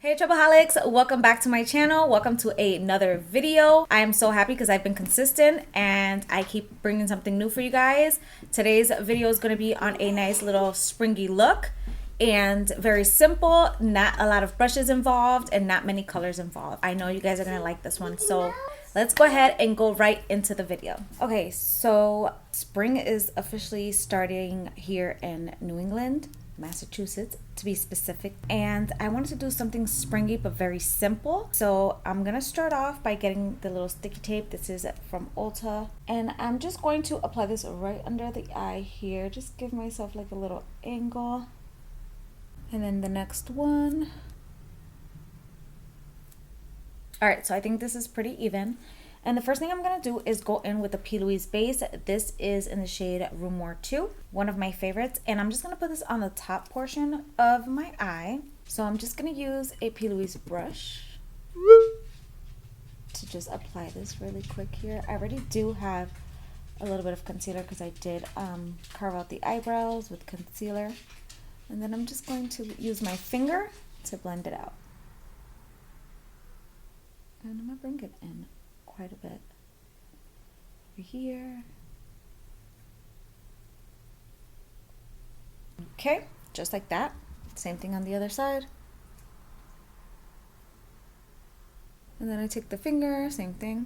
Hey Troubleholics, welcome back to my channel. Welcome to another video. I am so happy because I've been consistent and I keep bringing something new for you guys. Today's video is going to be on a nice little springy look and very simple, not a lot of brushes involved and not many colors involved. I know you guys are going to like this one, so let's go ahead and go right into the video. Okay, so spring is officially starting here in New England, Massachusetts to be specific, and I wanted to do something springy but very simple. So I'm gonna start off by getting the little sticky tape. This is from Ulta, and I'm just going to apply this right under the eye here. Just give myself like a little angle, and then the next one. All right, so I think this is pretty even. And the first thing I'm going to do is go in with the P.louis base. This is in the shade Rumour 2, one of my favorites. And I'm just going to put this on the top portion of my eye. So I'm just going to use a P.louis brush to just apply this really quick here. I already do have a little bit of concealer because I did carve out the eyebrows with concealer. And then I'm just going to use my finger to blend it out. And I'm going to bring it in quite a bit over here. Okay, just like that. Same thing on the other side. And then I take the finger, same thing.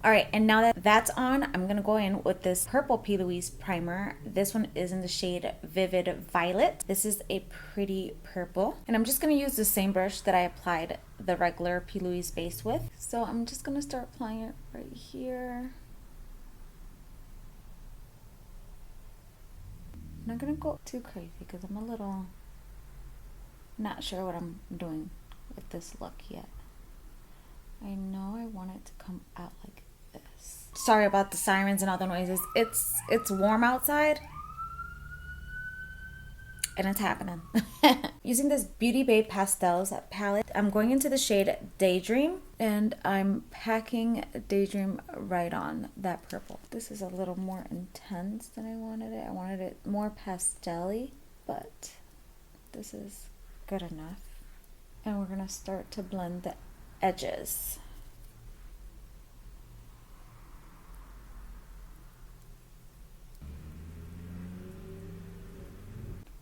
All right, and now that that's on, I'm gonna go in with this purple P.louis primer. This one is in the shade Vivid Violet. This is a pretty purple. And I'm just gonna use the same brush that I applied the regular P.louis base with. So I'm just gonna start applying it right here. I'm not gonna go too crazy because I'm a little not sure what I'm doing with this look yet. I know I want it to come out like this. Sorry about the sirens and all the noises. It's warm outside and it's happening. Using this Beauty Bay Pastels palette, I'm going into the shade Daydream and I'm packing Daydream right on that purple. This is a little more intense than I wanted it. I wanted it more pastel-y, but this is good enough. And we're gonna start to blend the edges.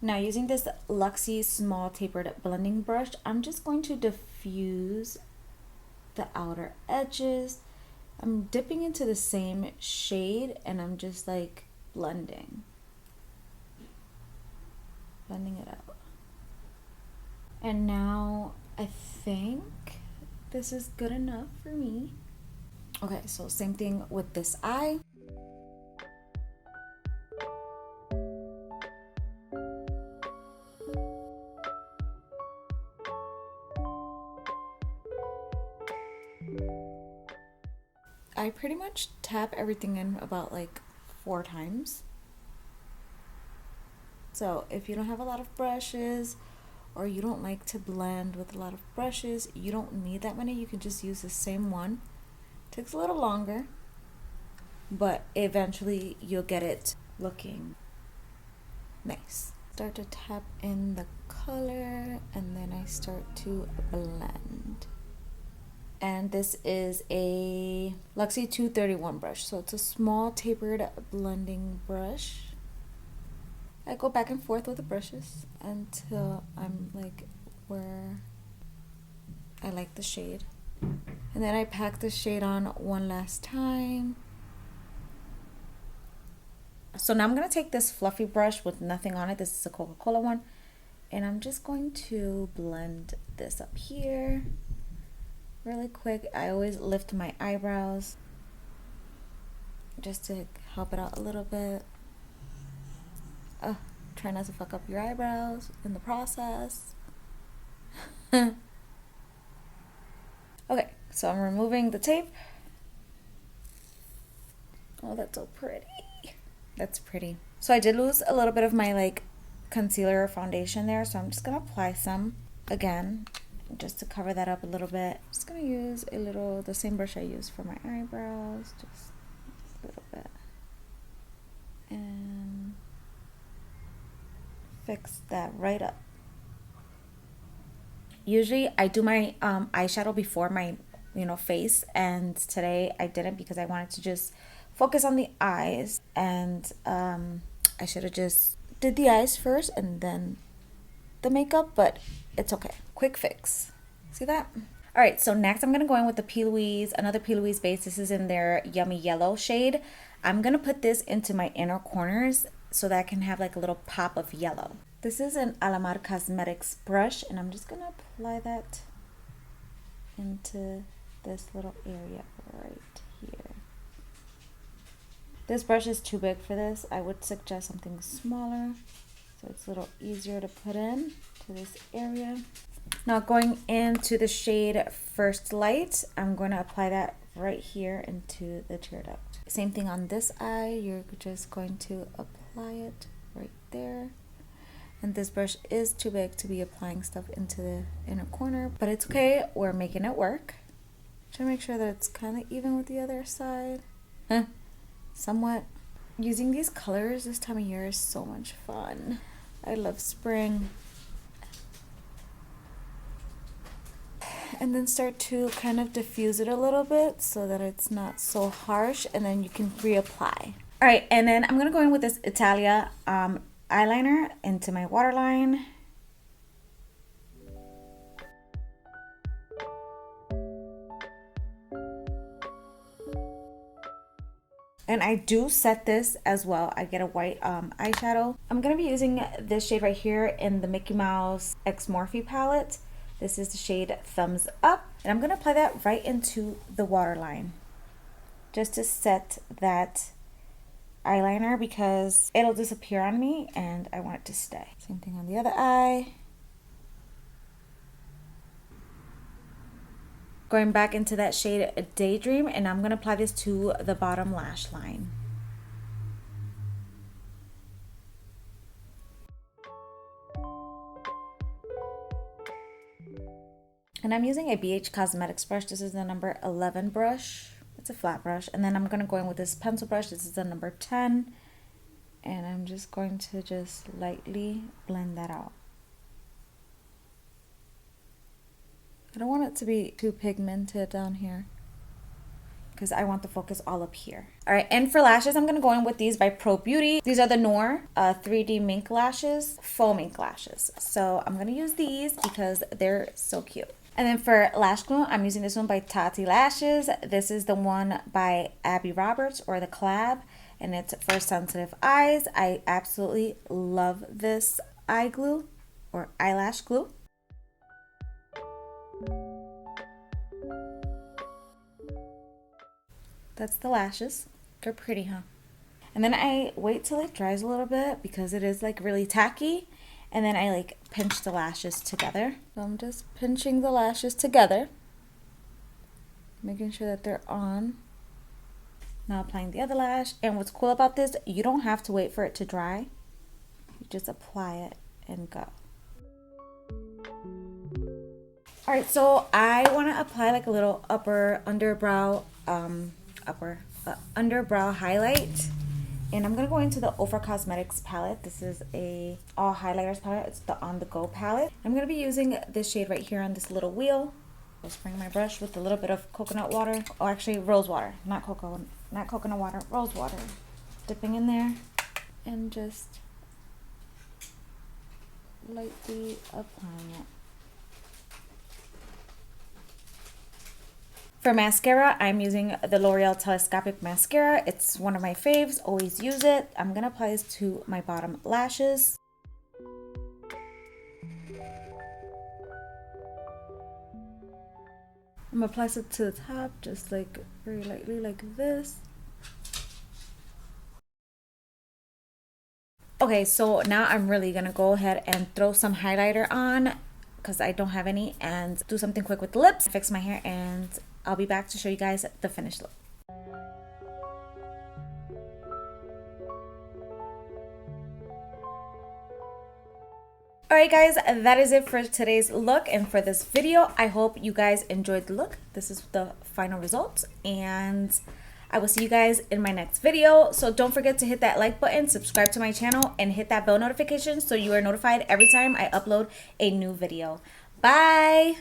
Now using this Luxie small tapered blending brush, I'm just going to diffuse the outer edges. I'm dipping into the same shade and I'm just like blending it out. And now I think this is good enough for me. Okay, so same thing with this eye. I pretty much tap everything in about like 4 times. So if you don't have a lot of brushes or you don't like to blend with a lot of brushes, you don't need that many. You can just use the same one. Takes a little longer, but eventually you'll get it looking nice. Start to tap in the color and then I start to blend. And this is a Luxie 231 brush. So it's a small tapered blending brush. I go back and forth with the brushes until I'm like where I like the shade. And then I pack the shade on one last time. So now I'm going to take this fluffy brush with nothing on it. This is a Coca-Cola one. And I'm just going to blend this up here really quick. I always lift my eyebrows just to help it out a little bit. Try not to fuck up your eyebrows in the process. Okay, so I'm removing the tape. Oh, that's so pretty. That's pretty. So I did lose a little bit of my like concealer or foundation there, so I'm just gonna apply some again just to cover that up a little bit. I'm just gonna use the same brush I used for my eyebrows, just a little bit. And fix that right up. Usually I do my eyeshadow before my, face, and today I didn't because I wanted to just focus on the eyes, and I should have just did the eyes first and then the makeup, but it's okay. Quick fix. See that? All right, so next I'm gonna go in with the P.louis, another P.louis base. This is in their Yummy Yellow shade. I'm gonna put this into my inner corners so that I can have like a little pop of yellow. This is an Alamar Cosmetics brush, and I'm just gonna apply that into this little area right here. This brush is too big for this. I would suggest something smaller so it's a little easier to put in to this area. Now going into the shade First Light, I'm going to apply that right here into the tear duct. Same thing on this eye, you're just going to apply it right there. And this brush is too big to be applying stuff into the inner corner, but it's okay, we're making it work. Try to make sure that it's kind of even with the other side. Somewhat. Using these colors this time of year is so much fun. I love spring. And then start to kind of diffuse it a little bit so that it's not so harsh, and then you can reapply. All right, and then I'm gonna go in with this Italia eyeliner into my waterline. And I do set this as well. I get a white eyeshadow. I'm gonna be using this shade right here in the Mickey Mouse X Morphe palette. This is the shade Thumbs Up. And I'm gonna apply that right into the waterline just to set that eyeliner because it'll disappear on me and I want it to stay. Same thing on the other eye. Going back into that shade Daydream, and I'm gonna apply this to the bottom lash line. And I'm using a BH Cosmetics brush. This is the number 11 brush. It's a flat brush. And then I'm gonna go in with this pencil brush. This is the number 10. And I'm just going to just lightly blend that out. I don't want it to be too pigmented down here because I want the focus all up here. All right, and for lashes, I'm gonna go in with these by Pro Beauty. These are the Noir 3D mink lashes, faux mink lashes. So I'm gonna use these because they're so cute. And then for lash glue, I'm using this one by Tati Lashes. This is the one by Abby Roberts, or the collab, and it's for sensitive eyes. I absolutely love this eye glue or eyelash glue. That's the lashes. They're pretty, huh? And then I wait till it dries a little bit because it is like really tacky. And then I like pinch the lashes together. So I'm just pinching the lashes together, making sure that they're on. Now applying the other lash. And what's cool about this, you don't have to wait for it to dry. You just apply it and go. All right, so I want to apply like a little underbrow highlight, and I'm gonna go into the Ofra Cosmetics palette. This is a all highlighters palette. It's the On The Go palette. I'm gonna be using this shade right here on this little wheel. I'll spring my brush with a little bit of coconut water, or actually rose water, not coconut water, rose water. Dipping in there and just lightly applying it. For mascara, I'm using the L'Oreal Telescopic Mascara. It's one of my faves, always use it. I'm gonna apply this to my bottom lashes. I'm gonna apply it to the top, just like very lightly like this. Okay, so now I'm really gonna go ahead and throw some highlighter on because I don't have any, and do something quick with the lips, fix my hair, and I'll be back to show you guys the finished look. Alright guys, that is it for today's look and for this video. I hope you guys enjoyed the look. This is the final result, and I will see you guys in my next video. So don't forget to hit that like button, subscribe to my channel, and hit that bell notification so you are notified every time I upload a new video. Bye.